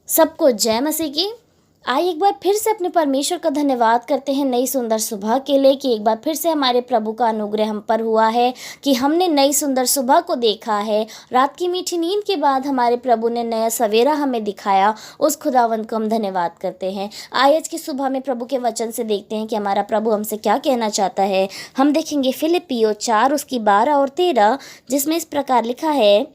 सबको जय मसीह की। आइए एक बार फिर से अपने परमेश्वर का धन्यवाद करते हैं नई सुंदर सुबह के लिए कि एक बार फिर से हमारे प्रभु का अनुग्रह हम पर हुआ है कि हमने नई सुंदर सुबह को देखा है। रात की मीठी नींद के बाद हमारे प्रभु ने नया सवेरा हमें दिखाया, उस खुदावंद को हम धन्यवाद करते हैं। आज की सुबह में प्रभु के वचन से देखते हैं कि हमारा प्रभु हमसे क्या कहना चाहता है। हम देखेंगे फिलिपियों 4 उसकी 12 और 13, जिसमें इस प्रकार लिखा है,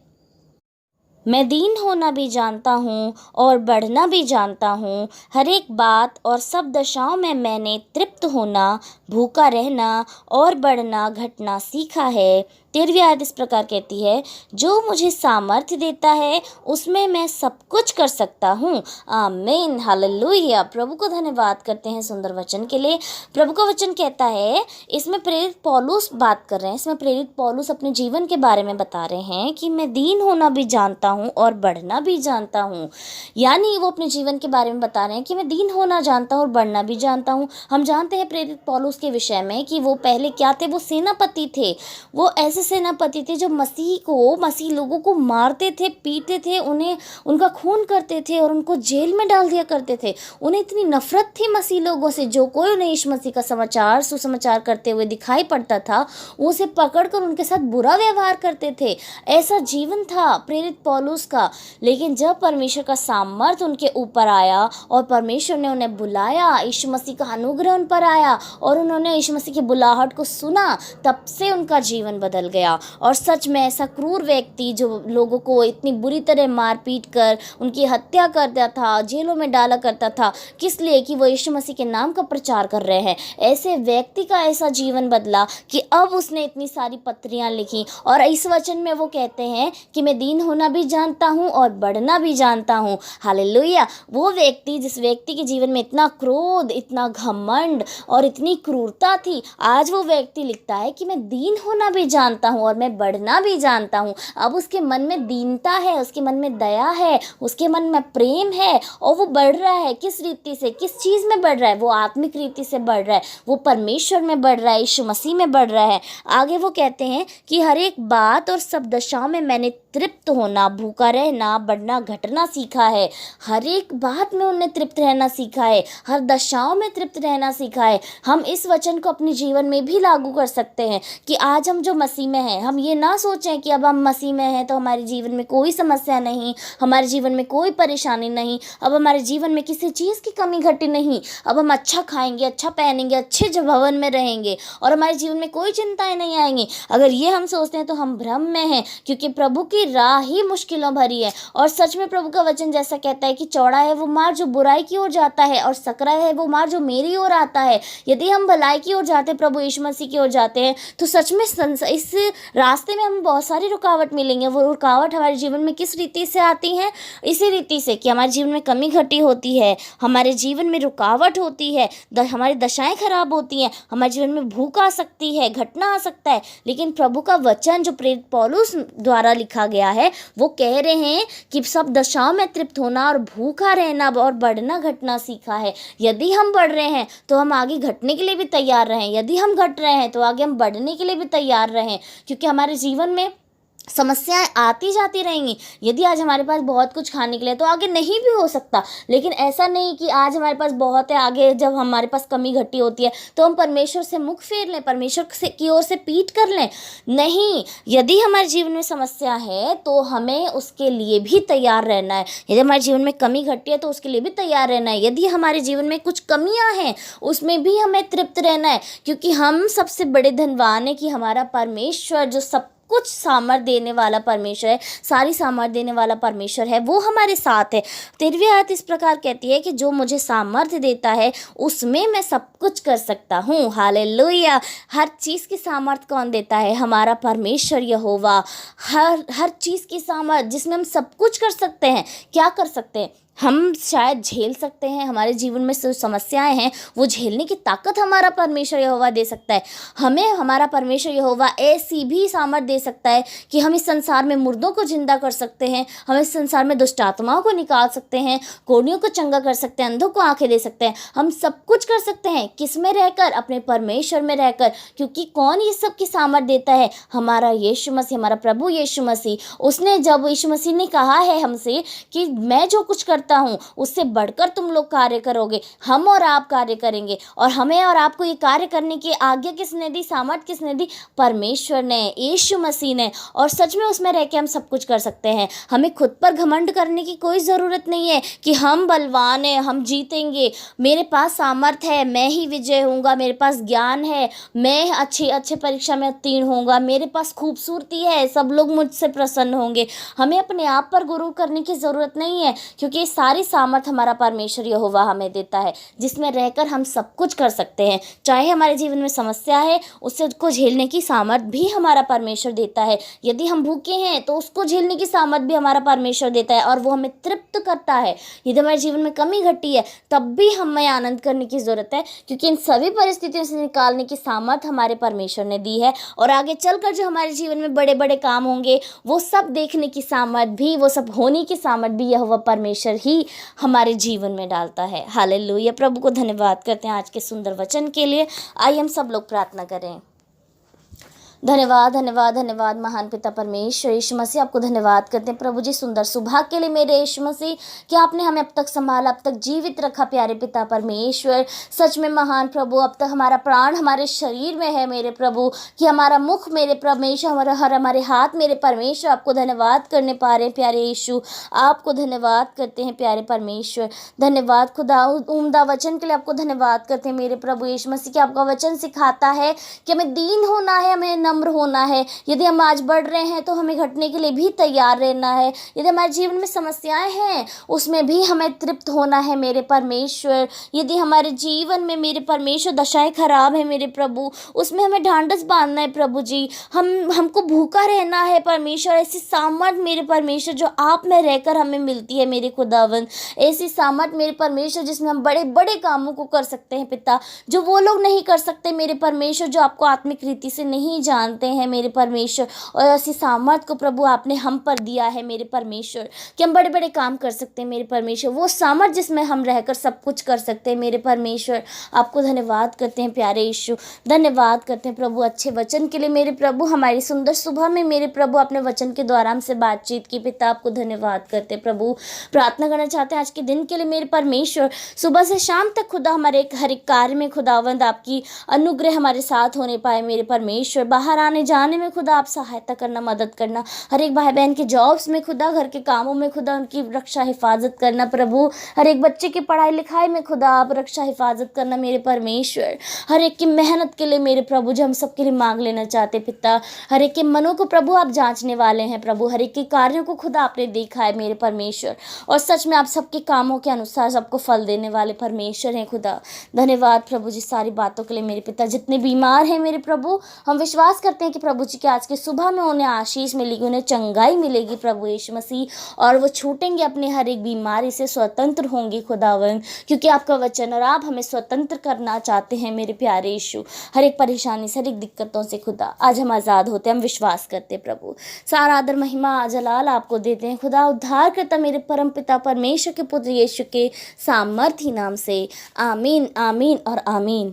मैं दीन होना भी जानता हूँ और बढ़ना भी जानता हूँ। हर एक बात और सब दशाओं में मैंने तृप्त होना, भूखा रहना और बढ़ना घटना सीखा है। 13वीं आयत इस प्रकार कहती है, जो मुझे सामर्थ्य देता है उसमें मैं सब कुछ कर सकता हूँ। आमीन, हालेलुया। प्रभु को धन्यवाद करते हैं सुंदर वचन के लिए। प्रभु का वचन कहता है, इसमें प्रेरित पौलुस बात कर रहे हैं। इसमें प्रेरित पौलुस अपने जीवन के बारे में बता रहे हैं कि मैं दीन होना भी जानता हूँ और बढ़ना भी जानता हूँ। यानी वो अपने जीवन के बारे में बता रहे हैं कि मैं दीन होना जानता हूँ और बढ़ना भी जानता हूँ। हम जानते हैं प्रेरित पौलुस के विषय में कि वो पहले क्या थे, वो सेनापति थे। वो ऐसे सेनापति थे जो मसीह लोगों को मारते थे, पीटते थे, उन्हें उनका खून करते थे और उनको जेल में डाल दिया करते थे। उन्हें इतनी नफरत थी मसीह लोगों से, जो कोई उन्हें यीशु मसीह का सुसमाचार करते हुए दिखाई पड़ता था, वो उसे पकड़कर उनके साथ बुरा व्यवहार करते थे। ऐसा जीवन था प्रेरित पौलुस का। लेकिन जब परमेश्वर का सामर्थ्य उनके ऊपर आया और परमेश्वर ने उन्हें बुलाया, यीशु मसीह का अनुग्रह उन पर आया और उन्होंने यीशु मसीह की बुलाहट को सुना, तब से उनका जीवन बदल गया। और सच में ऐसा क्रूर व्यक्ति जो लोगों को इतनी बुरी तरह मार पीट कर उनकी हत्या करता था, जेलों में डाला करता था, किस लिए? कि वो यीशु मसीह के नाम का प्रचार कर रहे हैं। ऐसे व्यक्ति का ऐसा जीवन बदला कि अब उसने इतनी सारी पत्रियां लिखी और इस वचन में वो कहते हैं कि मैं दीन होना भी जानता हूँ और बढ़ना भी जानता हूँ। हालेलुया। वो व्यक्ति, जिस व्यक्ति के जीवन में इतना क्रोध, इतना घमंड और इतनी क्रूरता थी, आज वो व्यक्ति लिखता है कि मैं दीन होना भी जानता हूँ और मैं बढ़ना भी जानता हूँ। अब उसके मन में दीनता है, उसके मन में दया है, उसके मन में प्रेम है और वो बढ़ रहा है। किस रीति से, किस चीज़ में बढ़ रहा है? वो आत्मिक रीति से बढ़ रहा है, वो परमेश्वर में बढ़ रहा है, यीशु मसीह में बढ़ रहा है। आगे वो कहते हैं कि हर एक बात और सब दशाओं में मैंने तृप्त होना, भूखा रहना, बढ़ना घटना सीखा है। हर एक बात में उन्हें तृप्त रहना सीखा है, हर दशाओं में तृप्त रहना सीखा है। हम इस वचन को अपने जीवन में भी लागू कर सकते हैं कि आज हम जो मसीह में हैं, हम ये ना सोचें कि अब हम मसीह में हैं तो हमारे जीवन में कोई समस्या नहीं, हमारे जीवन में कोई परेशानी नहीं, अब हमारे जीवन में किसी चीज़ की कमी घटी नहीं, अब हम अच्छा खाएंगे, अच्छा पहनेंगे, अच्छे भवन में रहेंगे और हमारे जीवन में कोई चिंताएं नहीं आएंगी। अगर ये हम सोचते हैं तो हम भ्रम में हैं, क्योंकि प्रभु की राह ही मुश्किलों भरी है। और सच में प्रभु का वचन जैसा कहता है कि चौड़ा है वो मार्ग जो बुराई की ओर जाता है और सकरा है वो मार्ग जो मेरी ओर आता है। यदि हम भलाई की ओर जाते हैं, प्रभु यीशु मसीह की ओर जाते हैं, तो सच में इस रास्ते में हमें बहुत सारी रुकावट मिलेंगे। वो रुकावट हमारे जीवन में किस रीति से आती हैं? इसी रीति से कि हमारे जीवन में कमी घटी होती है, हमारे जीवन में रुकावट होती है, हमारी दशाएं खराब होती हैं, हमारे जीवन में भूख आ सकती है, घटना आ सकता है। लेकिन प्रभु का वचन जो प्रेरित पौलुस द्वारा लिखा गया है, वो कह रहे हैं कि सब दशाओं में तृप्त होना और भूखा रहना और बढ़ना घटना सीखा है। यदि हम बढ़ रहे हैं तो हम आगे घटने के लिए भी तैयार रहें, यदि हम घट रहे हैं तो आगे हम बढ़ने के लिए भी तैयार रहें, क्योंकि हमारे जीवन में समस्याएं आती जाती रहेंगी। यदि आज हमारे पास बहुत कुछ खाने के लिए तो आगे नहीं भी हो सकता। लेकिन ऐसा नहीं कि आज हमारे पास बहुत है, आगे जब हमारे पास कमी घटी होती है तो हम परमेश्वर से मुख फेर लें, परमेश्वर की ओर से पीठ कर लें। नहीं, यदि हमारे जीवन में समस्या है तो हमें उसके लिए भी तैयार रहना है। यदि हमारे जीवन में कमी घटी है तो उसके लिए भी तैयार रहना है। यदि हमारे जीवन में कुछ कमियां हैं उसमें भी हमें तृप्त रहना है, क्योंकि हम सबसे बड़े धनवान है कि हमारा परमेश्वर जो सब कुछ सामर्थ्य देने वाला परमेश्वर है, सारी सामर्थ्य देने वाला परमेश्वर है, वो हमारे साथ है। 13वीं आयत इस प्रकार कहती है कि जो मुझे सामर्थ्य देता है उसमें मैं सब कुछ कर सकता हूँ। हालेलुया। हर चीज़ की सामर्थ्य कौन देता है? हमारा परमेश्वर यहोवा। हर चीज़ की सामर्थ्य जिसमें हम सब कुछ कर सकते हैं। क्या कर सकते हैं? हम शायद झेल सकते हैं, हमारे जीवन में जो समस्याएं हैं वो झेलने की ताकत हमारा परमेश्वर यहोवा दे सकता है। हमें हमारा परमेश्वर यहोवा ऐसी भी सामर्थ्य दे सकता है कि हम इस संसार में मुर्दों को जिंदा कर सकते हैं, हम इस संसार में दुष्ट आत्माओं को निकाल सकते हैं, कोढ़ियों को चंगा कर सकते हैं, अंधों को आंखें दे सकते हैं। हम सब कुछ कर सकते हैं किस में रहकर? अपने परमेश्वर में रहकर। क्योंकि कौन ये सब की सामर्थ देता है? हमारा यीशु मसीह, हमारा प्रभु यीशु मसीह। उसने जब यीशु मसीह ने कहा है हमसे कि मैं जो कुछ करता हूँ उससे बढ़कर तुम लोग कार्य करोगे, हम और आप कार्य करेंगे। और हमें और आपको ये कार्य करने की आज्ञा किसने दी, सामर्थ किसने दी? परमेश्वर ने, यीशु मसीह ने। और सच में उसमें रह के हम सब कुछ कर सकते हैं। हमें खुद पर घमंड करने की कोई ज़रूरत नहीं है कि हम बलवान हैं, हम जीतेंगे, मेरे पास सामर्थ है, मैं ही विजय होऊंगा, मेरे पास ज्ञान है, मैं अच्छे परीक्षा में उत्तीर्ण होऊंगा, मेरे पास खूबसूरती है, सब लोग मुझसे प्रसन्न होंगे। हमें अपने आप पर गुरूर करने की ज़रूरत नहीं है, क्योंकि ये सारी सामर्थ हमारा परमेश्वर यहोवा हमें देता है, जिसमें रहकर हम सब कुछ कर सकते हैं। चाहे हमारे जीवन में समस्या है, उससे को झेलने की सामर्थ भी हमारा परमेश्वर देता है। यदि हम भूखे हैं तो उसको झेलने की सामर्थ भी हमारा परमेश्वर देता है और वो हमें तृप्त करता है। यदि हमारे जीवन में कमी घटी है तब भी हमें आनंद करने की ज़रूरत है, क्योंकि इन सभी परिस्थितियों से निकालने की सामर्थ हमारे परमेश्वर ने दी है। और आगे चलकर जो हमारे जीवन में बड़े बड़े काम होंगे वो सब देखने की सामर्थ भी, वो सब होने की सामर्थ भी यहोवा परमेश्वर ही हमारे जीवन में डालता है। हालेलुया। प्रभु को धन्यवाद करते हैं आज के सुंदर वचन के लिए। आइए हम सब लोग प्रार्थना करें। धन्यवाद धन्यवाद धन्यवाद महान पिता परमेश्वर यीशु मसीह, आपको धन्यवाद करते हैं प्रभु जी सुंदर सुबह के लिए। मेरे यीशु मसीह कि आपने हमें अब तक संभाला, अब तक जीवित रखा प्यारे पिता परमेश्वर। सच में महान प्रभु, अब तक हमारा प्राण हमारे शरीर में है मेरे प्रभु, कि हमारा मुख मेरे परमेश्वर, हमारे हाथ मेरे परमेश्वर आपको धन्यवाद करने पा रहे हैं प्यारे यीशु। आपको धन्यवाद करते हैं प्यारे परमेश्वर। धन्यवाद खुदा उम्दा वचन के लिए आपको धन्यवाद करते हैं मेरे प्रभु यीशु मसीह कि आपका वचन सिखाता है कि हमें दीन होना है, हमें नम्र होना है। यदि हम आज बढ़ रहे हैं तो हमें घटने के लिए भी तैयार रहना है। यदि हमारे जीवन में समस्याएं हैं उसमें भी हमें तृप्त होना है मेरे परमेश्वर। यदि हमारे जीवन में मेरे परमेश्वर दशाएं खराब है मेरे प्रभु, उसमें हमें ढांढस बांधना है प्रभु जी। हमको भूखा रहना है परमेश्वर। ऐसी सामर्थ मेरे परमेश्वर जो आप में रहकर हमें मिलती है मेरे खुदावन, ऐसी सामर्थ मेरे परमेश्वर जिसमें हम बड़े बड़े कामों को कर सकते हैं पिता, जो वो लोग नहीं कर सकते मेरे परमेश्वर जो आपको आत्मिक रीति से नहीं जानते हैं मेरे परमेश्वर। और ऐसी सामर्थ को प्रभु आपने हम पर दिया है मेरे परमेश्वर कि हम बड़े बड़े काम कर सकते हैं मेरे परमेश्वर। वो सामर्थ जिसमें हम रहकर सब कुछ कर सकते हैं मेरे परमेश्वर। आपको धन्यवाद करते हैं प्यारे यीशु, धन्यवाद करते हैं प्रभु अच्छे वचन के लिए मेरे प्रभु। हमारी सुंदर सुबह में मेरे प्रभु अपने वचन के द्वारा हमसे बातचीत की पिता, आपको धन्यवाद करते हैं प्रभु। प्रार्थना करना चाहते हैं आज के दिन के लिए मेरे परमेश्वर, सुबह से शाम तक खुदा हमारे हर एक कार्य में खुदावंद आपकी अनुग्रह हमारे साथ होने पाए मेरे परमेश्वर। बाहर आने जाने में खुदा आप सहायता करना, मदद करना। हर एक भाई बहन के जॉब्स में खुदा, घर के कामों में खुदा उनकी रक्षा हिफाजत करना प्रभु। हर एक बच्चे की पढ़ाई लिखाई में खुदा आप रक्षा हिफाजत करना मेरे परमेश्वर। हर एक की मेहनत के लिए मेरे प्रभु जो हम सबके लिए मांग लेना चाहते पिता, हर एक के मनों को प्रभु आप जांचने वाले हैं प्रभु। हर एक के कार्यों को खुदा आपने देखा है मेरे परमेश्वर, और सच में आप सबके कामों के अनुसार सबको फल देने वाले परमेश्वर हैं खुदा। धन्यवाद प्रभु जी सारी बातों के लिए मेरे पिता। जितने बीमार हैं मेरे प्रभु, हम विश्वास करते हैं कि प्रभु जी के आज के सुबह में उन्हें आशीष मिलेगी, उन्हें चंगाई मिलेगी प्रभु यीशु मसीह, और वो छूटेंगे अपने हर एक बीमारी से, स्वतंत्र होंगे खुदावन, क्योंकि आपका वचन और आप हमें स्वतंत्र करना चाहते हैं मेरे प्यारे यीशु। हर एक परेशानी से, हर एक दिक्कतों से खुदा आज हम आज़ाद होते हैं, हम विश्वास करते हैं प्रभु। सारा आदर महिमा जलाल आपको देते हैं खुदा। उद्धार करता मेरे परम पिता परमेश्वर के पुत्र यीशु के सामर्थी नाम से, आमीन आमीन और आमीन।